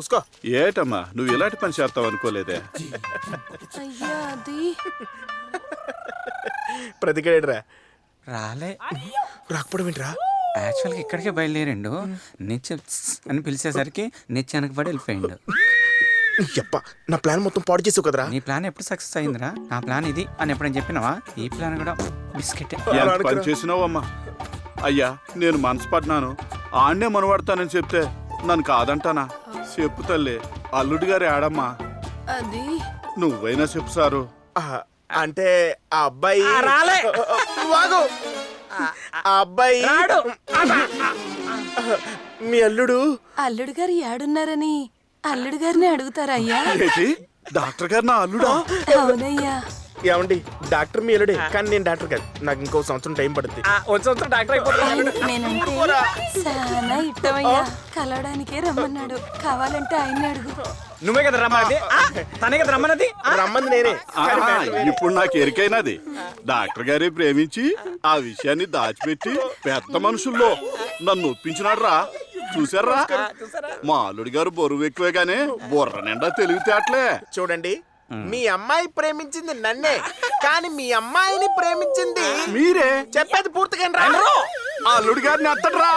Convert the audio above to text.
ఉస్కో. ఏటమ్మా నువ్వు ఇలాంటి పని చేస్తావు అనుకోలేదే. అయ్యా అది ప్రతికేడరా రాలే. రాకపోవడం ఏంట్రా? యాక్చువల్గా ఇక్కడికే బయలుదేరిండు. నిత్య అని పిలిచేసరికి నిత్య వెనకబడి వెళ్ళిపోయిండు. యప్ప, నా ప్లాన్ మొత్తం పాడు చేసావు కదరా. నీ ప్లాన్ ఎప్పుడు సక్సెస్ అయిందిరా? నా ప్లాన్ ఇది అని ఎప్పుడైనా చెప్పినావా? ఈ ప్లాన్ కూడా బిస్కెట్. ఎంత పని చేసినావమ్మా. అయ్యా నేను మనసు పడ్డాను, ఆడనే మనవాడతానని చెప్తే నన్ను కాదంటానా? చెప్పు తల్లి, అల్లుడి గారి ఆడమ్మా. అది నువ్వైనా చెప్పు సారు. అంటే ఆ అబ్బాయి రాలే. వాగు. ఆ అబ్బాయి మీ అల్లుడు. అల్లుడు గారు ఏడున్నారని అల్లుడు గారిని అడుగుతారా అయ్యా? ఏంటి డాక్టర్ గారు నా అల్లుడా? అవునయ్యా. ఏమండి డాక్టర్ మీ అల్లుడే, కానీ నేను డాక్టర్ కాదు. నాకు ఇంకో సంవత్సరం టైం పడుతుంది. నేనంటే చాలా ఇష్టమయ్యా. కలవడానికే రమ్మన్నాడు. కావాలంటే ఆయన అడుగు. నువ్వే కదా రమ్మన్నది, తనే కదా రమ్మన్నది. రమ్మంది నేనే. ఇప్పుడు నాకు ఎరికైనది. డాక్టర్ గారే ప్రేమించి ఆ విషయాన్ని దాచిపెట్టి పెద్ద మనుషుల్లో నన్ను ఒప్పించినాడు రా. చూసారా, మా అల్లుడి గారు బరువు ఎక్కువగానే బుర్ర నిండా తెలివితేటలే. చూడండి, మీ అమ్మాయి ప్రేమించింది నన్నే, కానీ మీ అమ్మాయిని ప్రేమించింది మీరే. చెప్పేది పూర్తిగా అల్లుడి గారిని అత్తడ్రా.